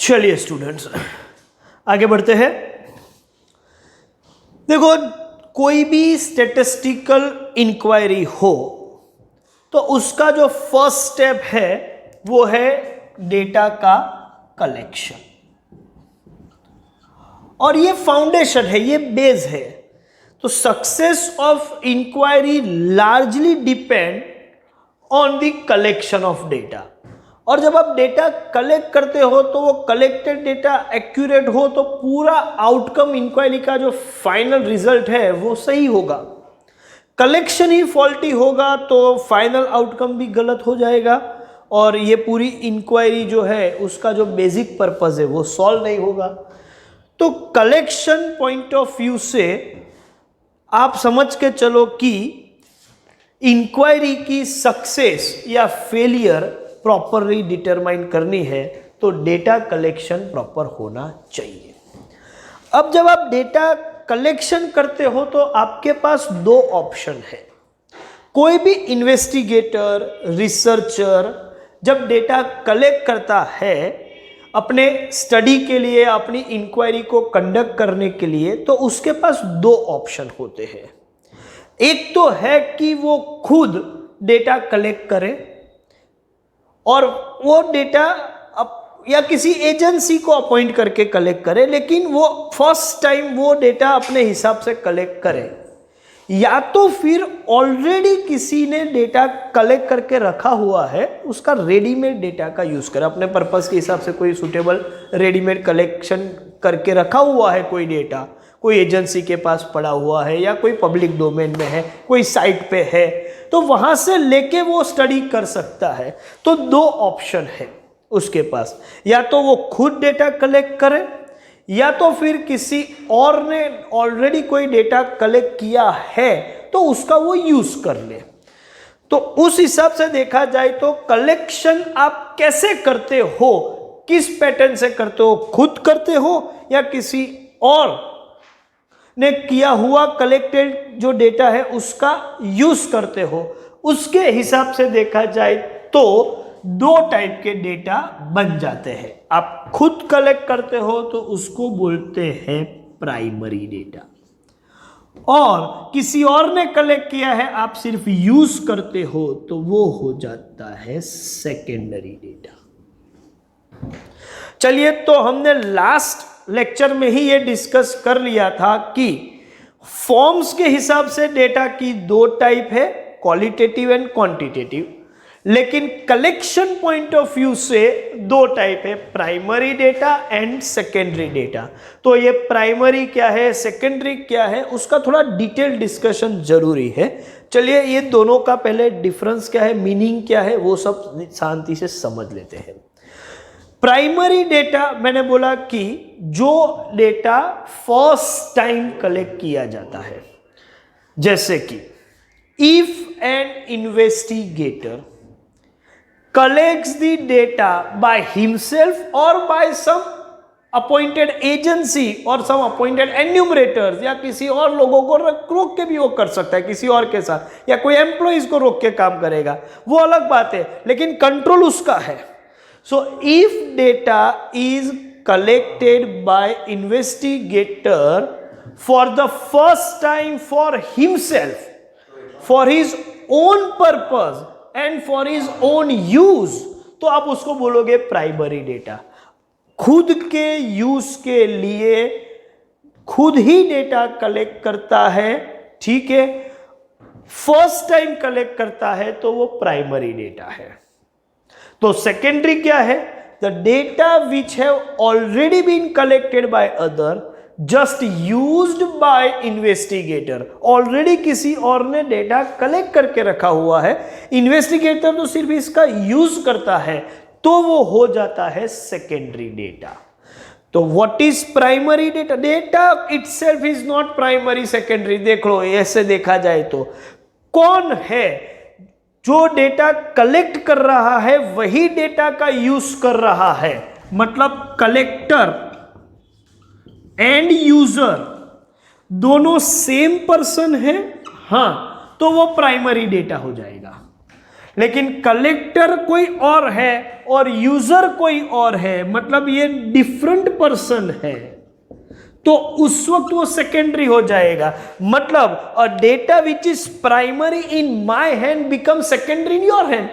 चलिए स्टूडेंट्स आगे बढ़ते हैं। देखो, कोई भी स्टैटिस्टिकल इंक्वायरी हो तो उसका जो फर्स्ट स्टेप है वो है डेटा का कलेक्शन, और ये फाउंडेशन है, ये बेस है। तो success of inquiry largely depend on the collection of data. और जब आप डेटा कलेक्ट करते हो तो वो कलेक्टेड डेटा एक्यूरेट हो तो पूरा आउटकम इंक्वायरी का जो फाइनल रिजल्ट है वो सही होगा। कलेक्शन ही फॉल्टी होगा तो फाइनल आउटकम भी गलत हो जाएगा और ये पूरी इंक्वायरी जो है उसका जो बेसिक पर्पस है वो सॉल्व नहीं होगा। तो कलेक्शन पॉइंट ऑफ व्यू से आप समझ के चलो कि इंक्वायरी की सक्सेस या फेलियर प्रॉपरली डिटरमाइन करनी है तो डेटा कलेक्शन प्रॉपर होना चाहिए। अब जब आप डेटा कलेक्शन करते हो तो आपके पास दो ऑप्शन है। कोई भी इन्वेस्टिगेटर, रिसर्चर जब डेटा कलेक्ट करता है अपने स्टडी के लिए, अपनी इंक्वायरी को कंडक्ट करने के लिए, तो उसके पास दो ऑप्शन होते हैं। एक तो है कि वो खुद डेटा कलेक्ट करे और वो डेटा या किसी एजेंसी को अपॉइंट करके कलेक्ट करे, लेकिन वो फर्स्ट टाइम वो डेटा अपने हिसाब से कलेक्ट करे, या तो फिर ऑलरेडी किसी ने डेटा कलेक्ट करके रखा हुआ है उसका रेडीमेड डेटा का यूज करे, अपने पर्पस के हिसाब से कोई सुटेबल रेडीमेड कलेक्शन करके रखा हुआ है कोई डेटा, कोई एजेंसी के पास पड़ा हुआ है या कोई पब्लिक डोमेन में है, कोई साइट पे है, तो वहां से लेके वो स्टडी कर सकता है। तो दो ऑप्शन है उसके पास, या तो वो खुद डेटा कलेक्ट करे या तो फिर किसी और ने ऑलरेडी कोई डेटा कलेक्ट किया है तो उसका वो यूज कर ले। तो उस हिसाब से देखा जाए तो कलेक्शन आप कैसे करते हो, किस पैटर्न से करते हो, खुद करते हो या किसी और ने किया हुआ कलेक्टेड जो डेटा है उसका यूज करते हो, उसके हिसाब से देखा जाए तो दो टाइप के डेटा बन जाते हैं। आप खुद कलेक्ट करते हो तो उसको बोलते हैं प्राइमरी डेटा, और किसी और ने कलेक्ट किया है आप सिर्फ यूज करते हो तो वो हो जाता है सेकेंडरी डेटा। चलिए, तो हमने लास्ट लेक्चर में ही ये डिस्कस कर लिया था कि फॉर्म्स के हिसाब से डेटा की दो टाइप है, क्वालिटेटिव एंड क्वांटिटेटिव, लेकिन कलेक्शन पॉइंट ऑफ व्यू से दो टाइप है, primary data and secondary data. तो ये प्राइमरी क्या है, सेकेंडरी क्या है, उसका थोड़ा डिटेल डिस्कशन जरूरी है। चलिए, ये दोनों का पहले डिफरेंस क्या है, मीनिंग क्या है, वो सब शांति से समझ लेते हैं। प्राइमरी डेटा मैंने बोला कि जो डेटा फर्स्ट टाइम कलेक्ट किया जाता है, जैसे कि if an investigator collects the data by himself or by some appointed agency or some appointed enumerators, या किसी और लोगों को रोक के भी वो कर सकता है किसी और के साथ, या कोई एम्प्लॉइज को रोक के काम करेगा, वो अलग बात है, लेकिन कंट्रोल उसका है। So if data is collected bye investigator for the first time for himself, for his own purpose and for his own use, तो आप उसको बोलोगे प्राइमरी डेटा। खुद के यूज के लिए खुद ही डेटा कलेक्ट करता है, ठीक है, फर्स्ट टाइम कलेक्ट करता है तो वो प्राइमरी डेटा है। तो सेकेंडरी क्या है, the data which have already been collected by other just used by investigator, already किसी और ने डेटा कलेक्ट करके रखा हुआ है, इन्वेस्टिगेटर तो सिर्फ इसका यूज करता है, तो वो हो जाता है सेकेंडरी डेटा। तो what is primary data, data itself is not primary secondary. देख लो, ऐसे देखा जाए तो कौन है जो डेटा कलेक्ट कर रहा है वही डेटा का यूज कर रहा है, मतलब कलेक्टर एंड यूजर दोनों सेम पर्सन है, हाँ, तो वो प्राइमरी डेटा हो जाएगा। लेकिन कलेक्टर कोई और है और यूजर कोई और है, मतलब ये डिफरेंट पर्सन है, तो उस वक्त वो सेकेंडरी हो जाएगा। मतलब a data which is primary in my hand become secondary in your hand.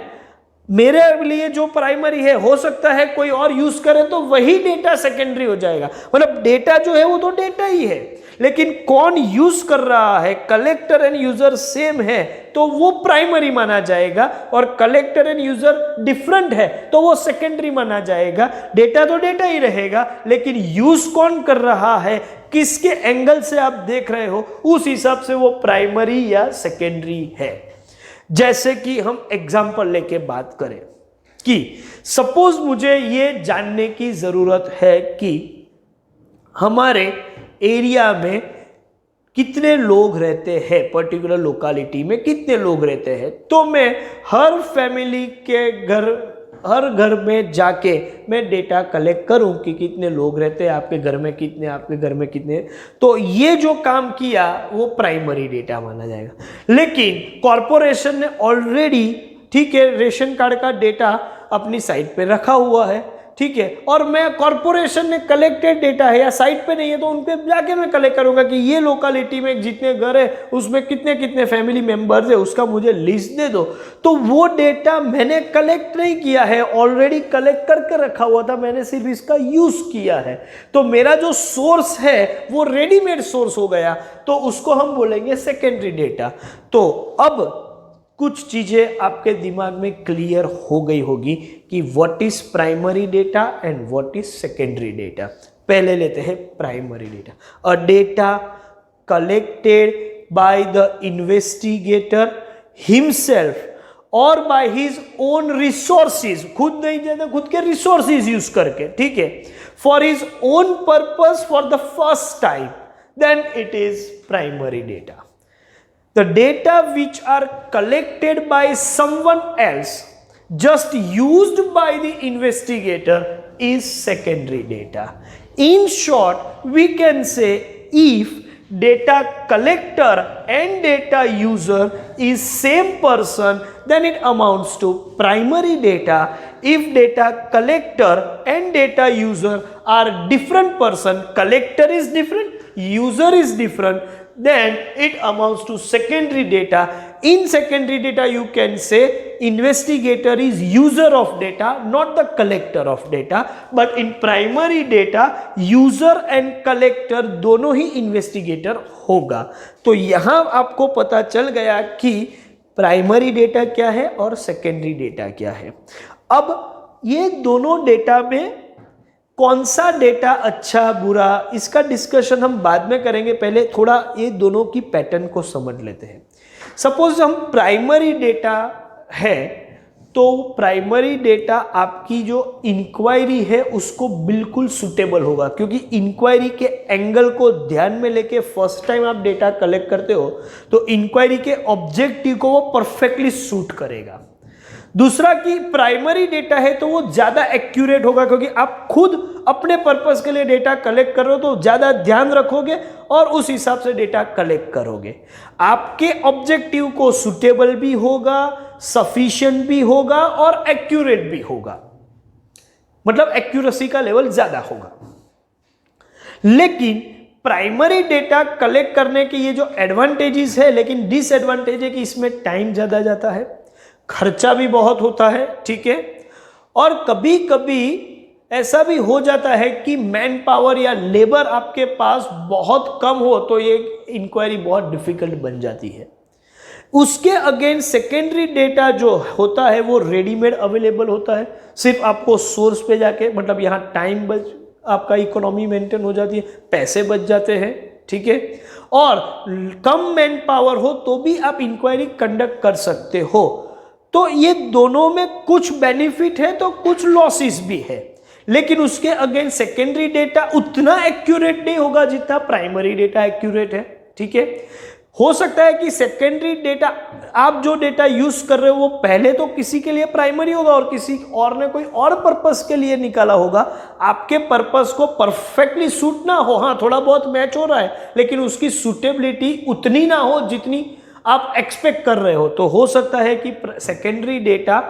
मेरे लिए जो प्राइमरी है, हो सकता है कोई और यूज करे तो वही डेटा सेकेंडरी हो जाएगा। मतलब डेटा जो है वो तो डेटा ही है, लेकिन कौन यूज कर रहा है, कलेक्टर एंड यूजर सेम है तो वो प्राइमरी माना जाएगा, और कलेक्टर एंड यूजर डिफरेंट है तो वो सेकेंडरी माना जाएगा। डेटा तो डेटा ही रहेगा, लेकिन यूज कौन कर रहा है, किसके एंगल से आप देख रहे हो, उस हिसाब से वो प्राइमरी या सेकेंडरी है। जैसे कि हम एग्जाम्पल लेके बात करें कि सपोज मुझे ये जानने की जरूरत है कि हमारे एरिया में कितने लोग रहते हैं, पर्टिकुलर लोकालिटी में कितने लोग रहते हैं, तो मैं हर फैमिली के हर घर में जाके मैं डेटा कलेक्ट करूं कि कितने लोग रहते हैं, आपके घर में कितने, आपके घर में कितने। तो ये जो काम किया वो प्राइमरी डेटा माना जाएगा। लेकिन कॉरपोरेशन ने ऑलरेडी, ठीक है, रेशन कार्ड का डेटा अपनी साइट पे रखा हुआ है, ठीक है, और मैं कॉरपोरेशन ने कलेक्टेड डेटा है या साइट पे नहीं है तो उन पे जाके मैं कलेक्ट करूंगा कि ये लोकालिटी में जितने घर है उसमें कितने कितने फैमिली मेंबर्स है, उसका मुझे लिस्ट दे दो। तो वो डेटा मैंने कलेक्ट नहीं किया है, ऑलरेडी कलेक्ट करके रखा हुआ था, मैंने सिर्फ इसका यूज किया है। तो मेरा जो सोर्स है वो रेडीमेड सोर्स हो गया, तो उसको हम बोलेंगे सेकेंडरी डेटा। तो अब कुछ चीजें आपके दिमाग में क्लियर हो गई होगी कि what is primary data and what is secondary data. पहले लेते हैं primary data. A data collected by the investigator himself और बाय हिज ओन रिसोर्सेज, खुद नहीं देते, खुद के रिसोर्सेज यूज करके, ठीक है, for his own purpose for the first time, then it is primary data. The data which are collected by someone else, just used by the investigator, is secondary data. In short, we can say if data collector and data user is same person, then it amounts to primary data. If data collector and data user are different person, collector is different, user is different, then it amounts to secondary data. In secondary data you can say investigator is user of data, not the collector of data, but in primary data user and collector दोनों ही investigator होगा। तो यहां आपको पता चल गया कि primary data क्या है और सेकेंडरी डेटा क्या है। अब ये दोनों डेटा में कौन सा डेटा अच्छा बुरा, इसका डिस्कशन हम बाद में करेंगे, पहले थोड़ा ये दोनों की पैटर्न को समझ लेते हैं। सपोज हम प्राइमरी डेटा है तो प्राइमरी डेटा आपकी जो इंक्वायरी है उसको बिल्कुल सुटेबल होगा, क्योंकि इंक्वायरी के एंगल को ध्यान में लेके फर्स्ट टाइम आप डेटा कलेक्ट करते हो तो इंक्वायरी के ऑब्जेक्टिव को वो परफेक्टली सूट करेगा। दूसरा कि प्राइमरी डेटा है तो वो ज्यादा एक्यूरेट होगा, क्योंकि आप खुद अपने पर्पस के लिए डेटा कलेक्ट कर रहे हो तो ज्यादा ध्यान रखोगे और उस हिसाब से डेटा कलेक्ट करोगे। आपके ऑब्जेक्टिव को सुटेबल भी होगा, सफिशिएंट भी होगा और एक्यूरेट भी होगा, मतलब एक्यूरेसी का लेवल ज्यादा होगा। लेकिन प्राइमरी डेटा कलेक्ट करने के ये जो एडवांटेजेस है, लेकिन डिसएडवांटेज है कि इसमें टाइम ज्यादा जाता है, खर्चा भी बहुत होता है, ठीक है, और कभी कभी ऐसा भी हो जाता है कि मैन पावर या लेबर आपके पास बहुत कम हो तो ये इंक्वायरी बहुत डिफिकल्ट बन जाती है। उसके अगेंस्ट सेकेंडरी डेटा जो होता है वो रेडीमेड अवेलेबल होता है, सिर्फ आपको सोर्स पे जाके, मतलब यहाँ टाइम आपका इकोनॉमी मेंटेन हो जाती है, पैसे बच जाते हैं, ठीक है, और कम मैन पावर हो तो भी आप इंक्वायरी कंडक्ट कर सकते हो। तो ये दोनों में कुछ बेनिफिट है तो कुछ लॉसेस भी है, लेकिन उसके अगेंस्ट सेकेंडरी डेटा उतना एक्यूरेट नहीं होगा जितना प्राइमरी डेटा एक्यूरेट है, ठीक है। हो सकता है कि सेकेंडरी डेटा, आप जो डेटा यूज कर रहे हो वो पहले तो किसी के लिए प्राइमरी होगा और किसी और ने कोई और पर्पस के लिए निकाला होगा, आपके पर्पस को परफेक्टली सूट ना हो, हाँ थोड़ा बहुत मैच हो रहा है लेकिन उसकी सूटेबिलिटी उतनी ना हो जितनी आप एक्सपेक्ट कर रहे हो, तो हो सकता है कि secondary data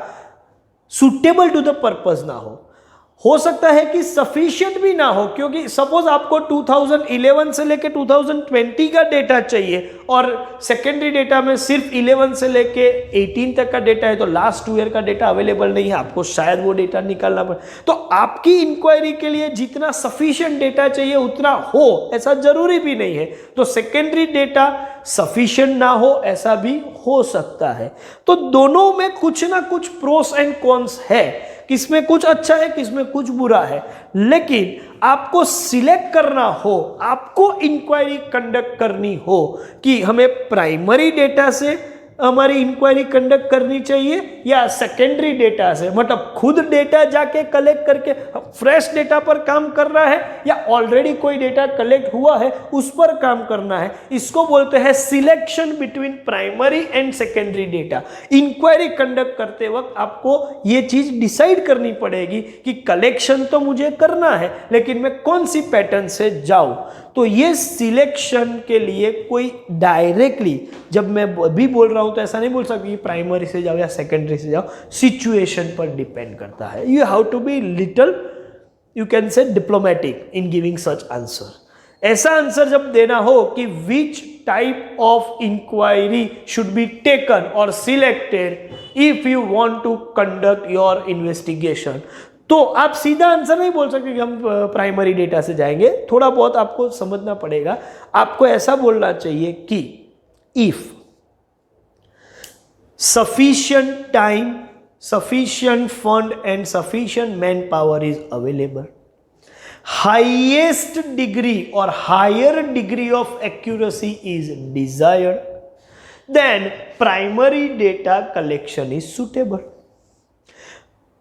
suitable to the purpose ना हो सकता है कि सफिशिएंट भी ना हो, क्योंकि सपोज आपको 2011 से लेके 2020 का डेटा चाहिए और सेकेंडरी डेटा में सिर्फ 11 से लेके 18 तक का डेटा है, तो लास्ट 2 ईयर का डेटा अवेलेबल नहीं है, आपको शायद वो डेटा निकालना पड़े। तो आपकी इंक्वायरी के लिए जितना सफिशिएंट डेटा चाहिए उतना हो ऐसा जरूरी भी नहीं है, तो सेकेंडरी डेटा सफिशिएंट ना हो ऐसा भी हो सकता है। तो दोनों में कुछ ना कुछ प्रोस एंड कॉन्स है, किसमें कुछ अच्छा है किसमें कुछ बुरा है, लेकिन आपको सिलेक्ट करना हो, आपको इंक्वायरी कंडक्ट करनी हो कि हमें प्राइमरी डेटा से हमारी इंक्वायरी कंडक्ट करनी चाहिए या सेकेंडरी डेटा से, मतलब खुद डेटा जाके कलेक्ट करके फ्रेश डेटा पर काम कर रहा है या ऑलरेडी कोई डेटा कलेक्ट हुआ है उस पर काम करना है। इसको बोलते हैं selection between primary and secondary data. Inquiry conduct करते वक्त आपको ये चीज डिसाइड करनी पड़ेगी कि कलेक्शन तो मुझे करना है लेकिन मैं कौन सी पैटर्न से जाऊं। तो ये सिलेक्शन के लिए कोई डायरेक्टली, जब मैं भी बोल रहा हूं तो ऐसा नहीं बोल सकता कि प्राइमरी से जाओ या सेकेंडरी से जाओ, सिचुएशन पर डिपेंड करता है। You have to be little, you can say diplomatic in giving such answer. ऐसा आंसर जब देना हो कि which type of inquiry should be taken और selected if you want to conduct your investigation, तो आप सीधा आंसर नहीं बोल सकते कि हम प्राइमरी डेटा से जाएंगे, थोड़ा बहुत आपको समझना पड़ेगा। आपको ऐसा बोलना चाहिए कि if sufficient time, sufficient fund and sufficient manpower is available, highest degree or higher degree of accuracy is desired, then primary data collection is suitable.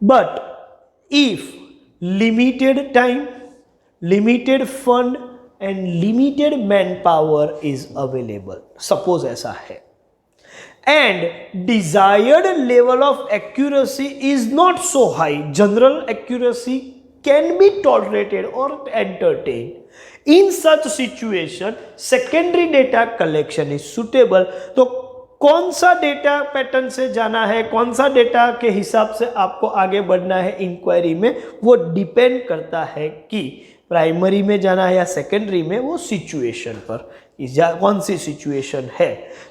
But if limited time, limited fund and limited manpower is available, suppose ऐसा है, and desired level of accuracy is not so high, general accuracy can be tolerated or entertained, in such situation secondary data collection is suitable. तो कौन सा data pattern से जाना है, कौन सा डेटा के हिसाब से आपको आगे बढ़ना है इंक्वायरी में, वो डिपेंड करता है कि प्राइमरी में जाना है या सेकेंडरी में, वो सिचुएशन पर कौन सी सिचुएशन है।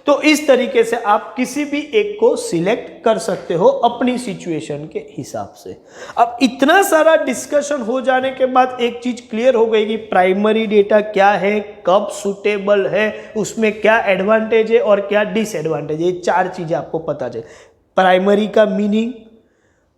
तो इस तरीके से आप किसी भी एक को सिलेक्ट कर सकते हो अपनी सिचुएशन के हिसाब से। अब इतना सारा डिस्कशन हो जाने के बाद एक चीज क्लियर हो गई कि प्राइमरी डेटा क्या है, कब सुटेबल है, उसमें क्या एडवांटेज है और क्या डिसएडवांटेज है। ये 4 चीजें आपको पता चले, प्राइमरी का मीनिंग,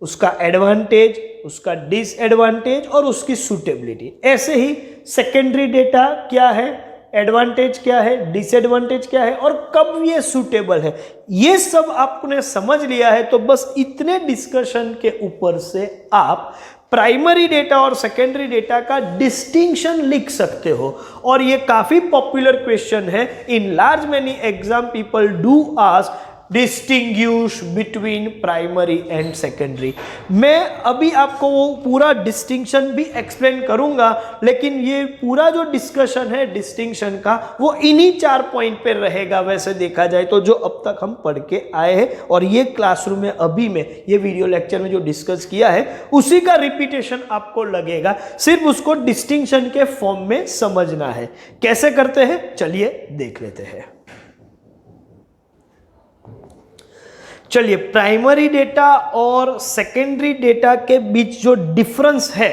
उसका एडवांटेज, उसका डिसएडवांटेज और उसकी सुटेबिलिटी। ऐसे ही सेकेंडरी डेटा क्या है, एडवांटेज क्या है, डिसएडवांटेज क्या है और कब ये सूटेबल है, ये सब आपने समझ लिया है। तो बस इतने डिस्कशन के ऊपर से आप प्राइमरी डेटा और सेकेंडरी डेटा का डिस्टिंक्शन लिख सकते हो। और ये काफी पॉपुलर क्वेश्चन है, in large many exam people do ask distinguish between primary and secondary. मैं अभी आपको वो पूरा डिस्टिंक्शन भी एक्सप्लेन करूंगा, लेकिन ये पूरा जो डिस्कशन है डिस्टिंक्शन का वो इन्हीं 4 पॉइंट पे रहेगा। वैसे देखा जाए तो जो अब तक हम पढ़ के आए हैं और ये क्लासरूम में अभी में ये वीडियो लेक्चर में जो डिस्कस किया है उसी का रिपीटेशन आपको लगेगा, सिर्फ उसको डिस्टिंक्शन के फॉर्म में समझना है। कैसे करते हैं चलिए देख लेते हैं। चलिए, प्राइमरी डेटा और सेकेंडरी डेटा के बीच जो डिफरेंस है,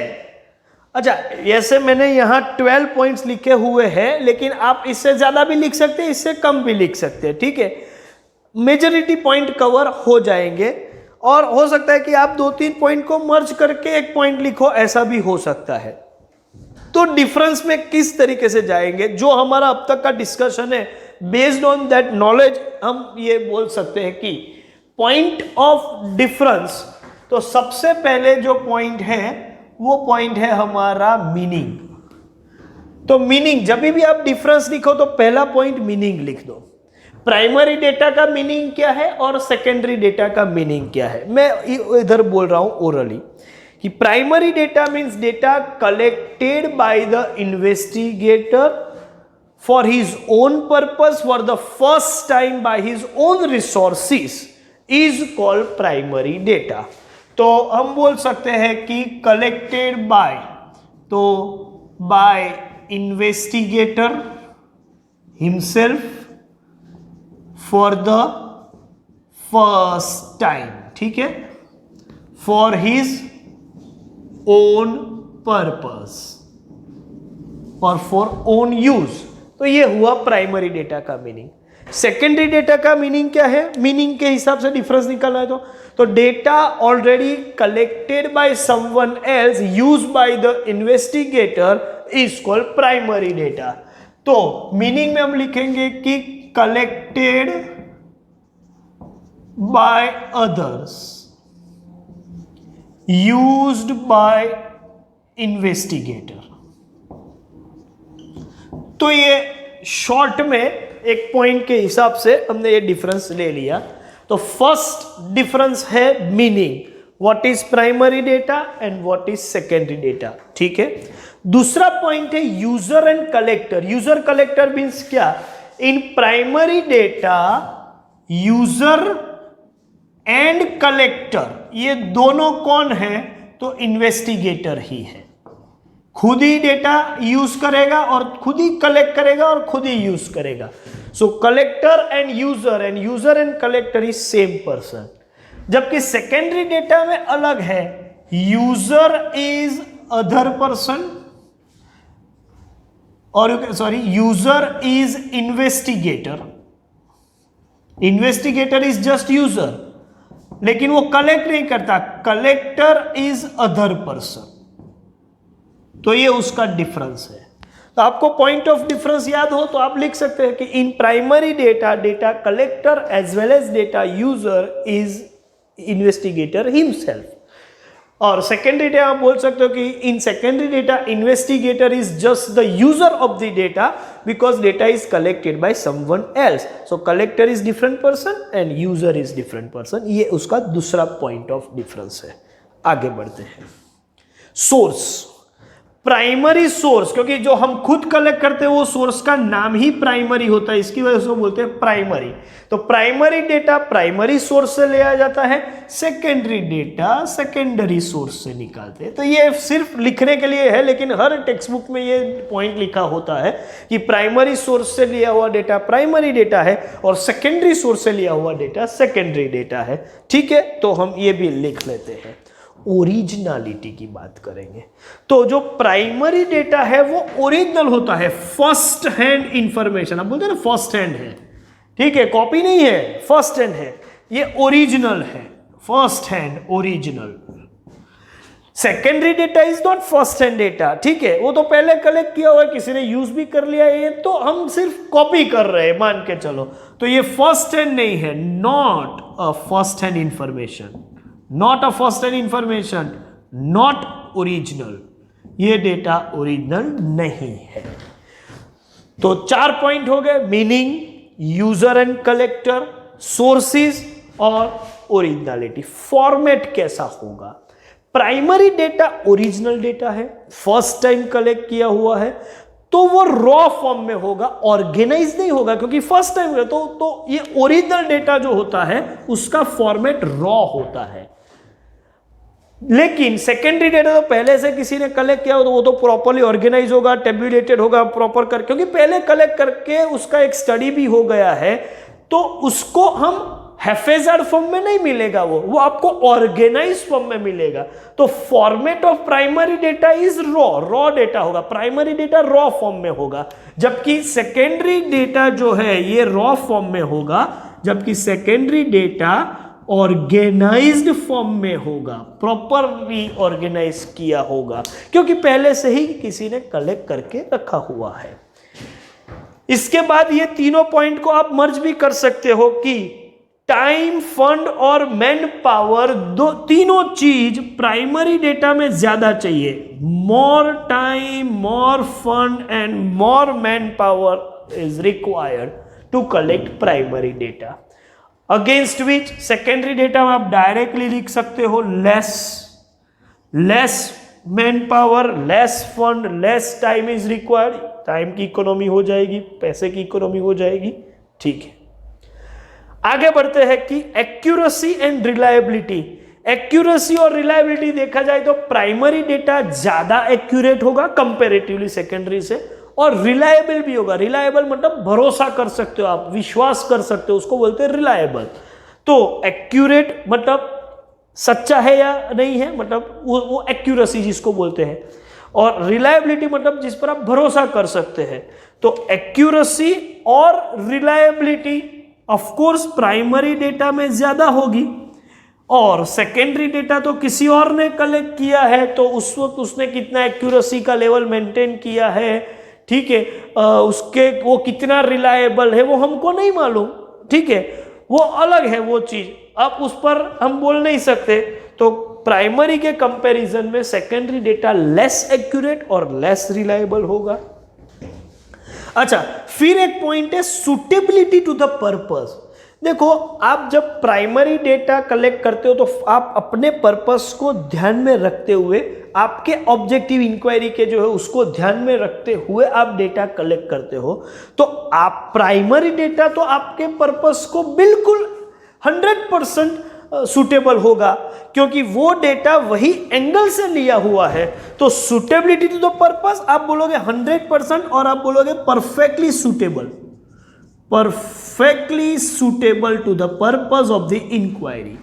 अच्छा जैसे मैंने यहाँ 12 पॉइंट्स लिखे हुए हैं, लेकिन आप इससे ज़्यादा भी लिख सकते हैं, इससे कम भी लिख सकते हैं, ठीक है। मेजॉरिटी पॉइंट कवर हो जाएंगे और हो सकता है कि आप 2-3 पॉइंट को मर्ज करके एक पॉइंट लिखो, ऐसा भी हो सकता है। तो डिफरेंस में किस तरीके से जाएंगे, जो हमारा अब तक का डिस्कशन है, बेस्ड ऑन दैट नॉलेज हम ये बोल सकते हैं कि पॉइंट ऑफ डिफरेंस, तो सबसे पहले जो पॉइंट है वो पॉइंट है हमारा मीनिंग। तो मीनिंग, जब भी आप डिफरेंस लिखो तो पहला पॉइंट मीनिंग लिख दो। प्राइमरी डेटा का मीनिंग क्या है और सेकेंडरी डेटा का मीनिंग क्या है। मैं इधर बोल रहा हूं ओरली कि primary data means data collected by the investigator for his own purpose for the first time by his own resources is called primary data. तो हम बोल सकते हैं कि collected by, तो by investigator himself for the first time, ठीक है, for his own purpose और for own use. तो ये हुआ प्राइमरी डेटा का मीनिंग। सेकेंडरी डेटा का मीनिंग क्या है? मीनिंग के हिसाब से डिफरेंस निकालना है तो data already collected by someone else used by the investigator is called primary data. तो मीनिंग में हम लिखेंगे कि collected by others used by investigator. तो ये शॉर्ट में एक पॉइंट के हिसाब से हमने ये डिफरेंस ले लिया। तो फर्स्ट डिफरेंस है meaning, what is primary data and what is secondary data, ठीक है। दूसरा पॉइंट है user and collector. User collector means क्या? In primary data user and collector ये दोनों कौन है? तो इन्वेस्टिगेटर ही है। खुद ही डेटा यूज करेगा और खुद ही कलेक्ट करेगा और खुद ही यूज करेगा। So collector and user and collector is same person. जबकि सेकेंडरी डेटा में अलग है, यूजर इज अदर पर्सन और user is investigator. Investigator is just user, लेकिन वो कलेक्ट नहीं करता। Collector is other person. तो ये उसका डिफरेंस है। तो आपको पॉइंट ऑफ डिफरेंस याद हो तो आप लिख सकते हैं कि in primary data, data collector as well as data user is investigator himself. और सेकेंडरी डेटा आप बोल सकते हो कि in secondary data investigator is just the user of the data because data is collected by someone else. So collector is different person and user is different person. ये उसका दूसरा पॉइंट ऑफ डिफरेंस है। आगे बढ़ते हैं। Source, primary source, क्योंकि जो हम खुद कलेक्ट करते हैं वो सोर्स का नाम ही प्राइमरी होता है, इसकी वजह से बोलते हैं प्राइमरी। तो प्राइमरी डेटा प्राइमरी सोर्स से लिया जाता है, सेकेंडरी डेटा सेकेंडरी सोर्स से निकालते हैं। तो ये सिर्फ लिखने के लिए है, लेकिन हर टेक्स्ट बुक में ये पॉइंट लिखा होता है कि प्राइमरी सोर्स से लिया हुआ डेटा प्राइमरी डेटा है और सेकेंडरी सोर्स से लिया हुआ डेटा सेकेंडरी डेटा है, ठीक है। तो हम ये भी लिख लेते हैं। ओरिजिनलिटी की बात करेंगे तो जो प्राइमरी डेटा है वो ओरिजिनल होता है, फर्स्ट हैंड इंफॉर्मेशन। आप बोलते हैं ना फर्स्ट हैंड है, ठीक है, कॉपी नहीं है, फर्स्ट हैंड है, ये ओरिजिनल है, first hand original. Secondary data is not first hand data, ठीक है, वो तो पहले कलेक्ट किया हुआ है, किसी ने यूज भी कर लिया है, ये तो हम सिर्फ कॉपी कर रहे हैं मान के चलो। तो ये फर्स्ट हैंड नहीं है, not a first hand information, not a first hand information, not original, ये डेटा ओरिजिनल नहीं है। तो 4 पॉइंट हो गए, meaning, user and collector, sources और ओरिजिनलिटी। फॉर्मेट कैसा होगा? प्राइमरी डेटा ओरिजिनल डेटा है, फर्स्ट टाइम कलेक्ट किया हुआ है, तो वो रॉ फॉर्म में होगा, ऑर्गेनाइज नहीं होगा क्योंकि फर्स्ट टाइम है। तो ये ओरिजिनल डेटा जो होता है उसका फॉर्मेट रॉ होता है। लेकिन सेकेंडरी डेटा तो पहले से किसी ने कलेक्ट किया हो तो वो तो प्रॉपर्ली ऑर्गेनाइज होगा, टेबुलेटेड होगा प्रॉपर कर, क्योंकि पहले कलेक्ट करके उसका एक स्टडी भी हो गया है, तो उसको हम हैफेजार्ड फॉर्म में नहीं मिलेगा, वो आपको ऑर्गेनाइज फॉर्म में मिलेगा। तो format of primary data is raw data होगा, प्राइमरी डेटा रॉ फॉर्म में होगा, जबकि सेकेंडरी डेटा जो है ये रॉ फॉर्म में होगा, जबकि सेकेंडरी डेटा ऑर्गेनाइज्ड फॉर्म में होगा, प्रॉपरली ऑर्गेनाइज किया होगा, क्योंकि पहले से ही किसी ने कलेक्ट करके रखा हुआ है। इसके बाद ये तीनों पॉइंट को आप मर्ज भी कर सकते हो कि टाइम, फंड और मैन पावर, दो तीनों चीज प्राइमरी डेटा में ज्यादा चाहिए। More time, more fund and more man power is required to collect primary data, against which secondary data में आप डायरेक्टली लिख सकते हो less man power, less fund, less time is required, time की economy हो जाएगी, पैसे की इकोनॉमी हो जाएगी। ठीक है, आगे बढ़ते हैं कि एक्यूरेसी एंड रिलायबिलिटी। एक्यूरेसी और रिलायबिलिटी देखा जाए तो प्राइमरी डेटा ज्यादा एक्यूरेट होगा कंपैरेटिवली सेकेंडरी से, और रिलायबल भी होगा। रिलायबल मतलब भरोसा कर सकते हो आप, विश्वास कर सकते हो, उसको बोलते हैं रिलायबल। तो एक्यूरेट मतलब सच्चा है या नहीं है, मतलब वो एक्यूरेसी जिसको बोलते हैं, और रिलायबिलिटी मतलब जिस पर आप भरोसा कर सकते हैं। तो एक्यूरेसी और reliability of course primary data में ज्यादा होगी, और सेकेंडरी डेटा तो किसी और ने कलेक्ट किया है, तो उस वक्त उसने कितना एक्यूरेसी का लेवल मेंटेन किया है, ठीक है, उसके वो कितना रिलायबल है वो हमको नहीं मालूम, ठीक है, वो अलग है वो चीज, अब उस पर हम बोल नहीं सकते। तो प्राइमरी के कंपैरिजन में सेकेंडरी डेटा लेस एक्यूरेट और लेस रिलायबल होगा। अच्छा, फिर एक पॉइंट है सुटेबिलिटी टू द पर्पस। देखो, आप जब प्राइमरी डेटा कलेक्ट करते हो तो आप अपने पर्पस को ध्यान में रखते हुए, आपके ऑब्जेक्टिव इंक्वायरी के जो है उसको ध्यान में रखते हुए आप डेटा कलेक्ट करते हो। तो आप प्राइमरी डेटा तो आपके पर्पस को बिल्कुल 100% सुटेबल होगा, क्योंकि वो डेटा वही एंगल से लिया हुआ है। तो सुटेबिलिटी टू द पर्पस आप बोलोगे 100% और आप बोलोगे perfectly suitable, perfectly suitable to the purpose of the inquiry.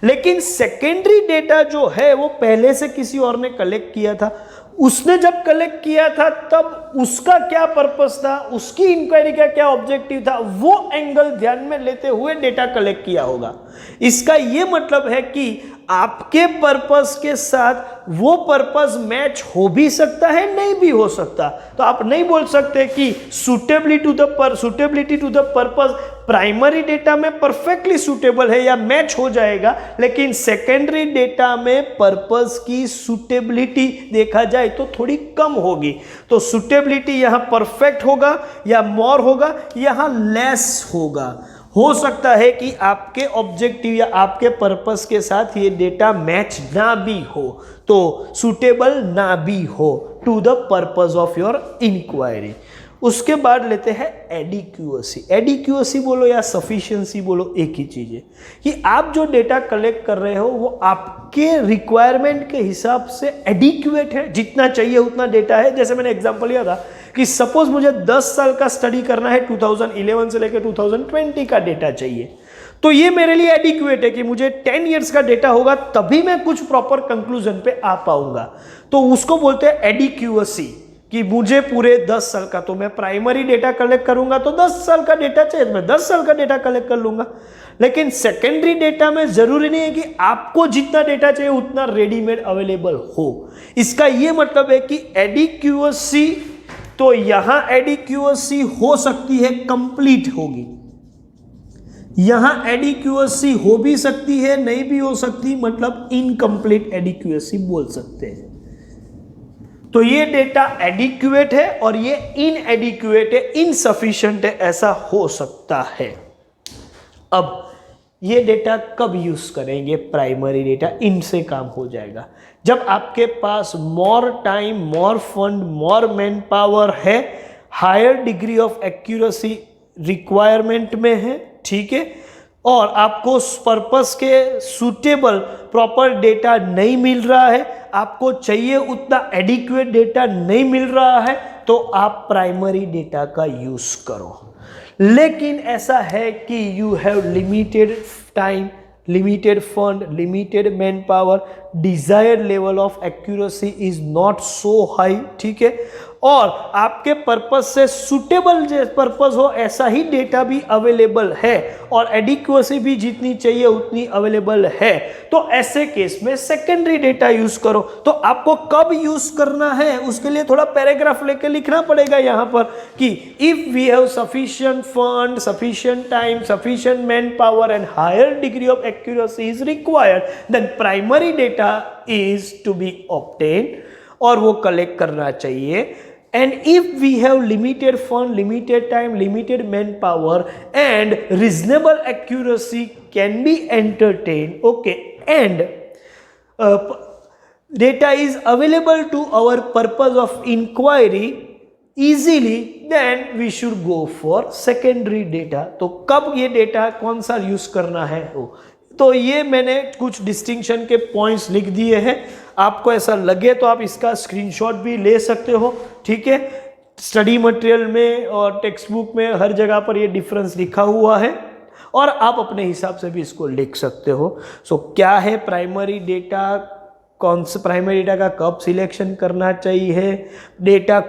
लेकिन सेकेंडरी डेटा जो है वो पहले से किसी और ने कलेक्ट किया था, उसने जब कलेक्ट किया था तब उसका क्या पर्पस था, उसकी इंक्वायरी का क्या ऑब्जेक्टिव था, वो एंगल ध्यान में लेते हुए डेटा कलेक्ट किया होगा। इसका ये मतलब है कि आपके पर्पस के साथ वो पर्पस मैच हो भी सकता है, नहीं भी हो सकता। तो आप नहीं बोल सकते कि suitability to the purpose primary data में परफेक्टली सुटेबल है या मैच हो जाएगा, लेकिन सेकेंडरी डेटा में पर्पस की सुटेबिलिटी देखा जाए तो थोड़ी कम होगी। तो सुटेबिलिटी यहां परफेक्ट होगा या मोर होगा, यहां लेस होगा। हो सकता है कि आपके ऑब्जेक्टिव या आपके पर्पस के साथ ये डेटा मैच ना भी हो, तो सुटेबल ना भी हो to the purpose of your inquiry. उसके बाद लेते हैं एडिक्यूएसी। एडिक्यूएसी बोलो या सफिशिएंसी बोलो, एक ही चीज है कि आप जो डेटा कलेक्ट कर रहे हो वो आपके रिक्वायरमेंट के हिसाब से एडिक्यूएट है, जितना चाहिए उतना डेटा है। जैसे मैंने एग्जांपल लिया था कि सपोज मुझे 10 साल का स्टडी करना है, 2011 से लेकर 2020 का डेटा चाहिए, तो ये मेरे लिए एडिक्वेट है कि मुझे 10 इयर्स का डेटा होगा तभी मैं कुछ प्रॉपर कंक्लूजन पे आ पाऊंगा। तो उसको बोलते हैं एडिक्यूएसी, कि मुझे पूरे 10 साल का, तो मैं प्राइमरी डेटा कलेक्ट करूंगा तो 10 साल का डेटा चाहिए तो मैं 10 साल का डेटा कलेक्ट कर लूंगा। लेकिन सेकेंडरी डेटा में जरूरी नहीं है कि आपको जितना डेटा चाहिए उतना रेडीमेड अवेलेबल हो। इसका यह मतलब है कि एडिक्यूएसी, तो यहां एडिक्यूएसी हो सकती है कंप्लीट होगी, यहां एडिक्यूएसी हो भी सकती है, नहीं भी हो सकती, मतलब इनकम्प्लीट एडिक्यूएसी बोल सकते हैं। तो ये डेटा एडिक्यूएट है और ये इनएडिक्यूएट है, इनसफिशिएंट है, ऐसा हो सकता है। अब ये डेटा कब यूज करेंगे? प्राइमरी डेटा इनसे काम हो जाएगा जब आपके पास more time, more fund, more man power है, higher degree of accuracy requirement में है, ठीक है, और आपको उस पर्पस के सूटेबल प्रॉपर डेटा नहीं मिल रहा है, आपको चाहिए उतना एडिक्वेट डेटा नहीं मिल रहा है, तो आप प्राइमरी डेटा का यूज करो। लेकिन ऐसा है कि you have limited time, limited fund, limited man power, desired level of accuracy is not so high, ठीक है, और आपके पर्पस से सुटेबल पर्पस हो ऐसा ही डेटा भी अवेलेबल है और एडिक्वेसी भी जितनी चाहिए उतनी अवेलेबल है, तो ऐसे केस में सेकेंडरी डेटा यूज करो। तो आपको कब यूज करना है उसके लिए थोड़ा पैराग्राफ लेके लिखना पड़ेगा यहाँ पर कि if we have sufficient fund, sufficient time, sufficient manpower and higher degree of accuracy is required, then primary data is to be obtained, और वो कलेक्ट करना चाहिए। And if we have limited fund, limited time, limited manpower and reasonable accuracy can be entertained, okay, and data is available to our purpose of inquiry easily, then we should go for secondary data. तो कब ये data कौन सा use करना है तो ये मैंने कुछ डिस्टिंक्शन के पॉइंट्स लिख दिए हैं. आपको ऐसा लगे तो आप इसका स्क्रीनशॉट भी ले सकते हो. ठीक है, स्टडी मटेरियल में और टेक्स्ट बुक में हर जगह पर ये डिफरेंस लिखा हुआ है और आप अपने हिसाब से भी इसको लिख सकते हो. सो क्या है प्राइमरी डेटा, कौन से प्राइमरी डेटा का कब सिलेक्शन करना चाहिए, डेटा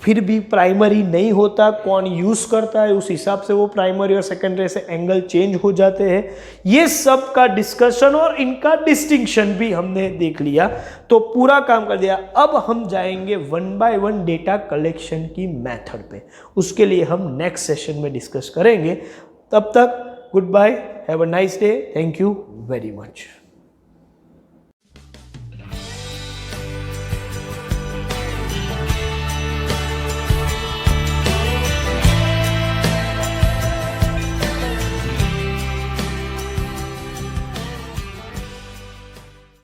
फिर भी प्राइमरी नहीं होता, कौन यूज़ करता है, उस हिसाब से वो प्राइमरी और सेकेंडरी से एंगल चेंज हो जाते हैं. ये सब का डिस्कशन और इनका डिस्टिंक्शन भी हमने देख लिया, तो पूरा काम कर दिया. अब हम जाएंगे 1 by 1 डेटा कलेक्शन की मेथड पे. उसके लिए हम नेक्स्ट सेशन में डिस्कस करेंगे. तब तक goodbye, have a nice day, thank you very much.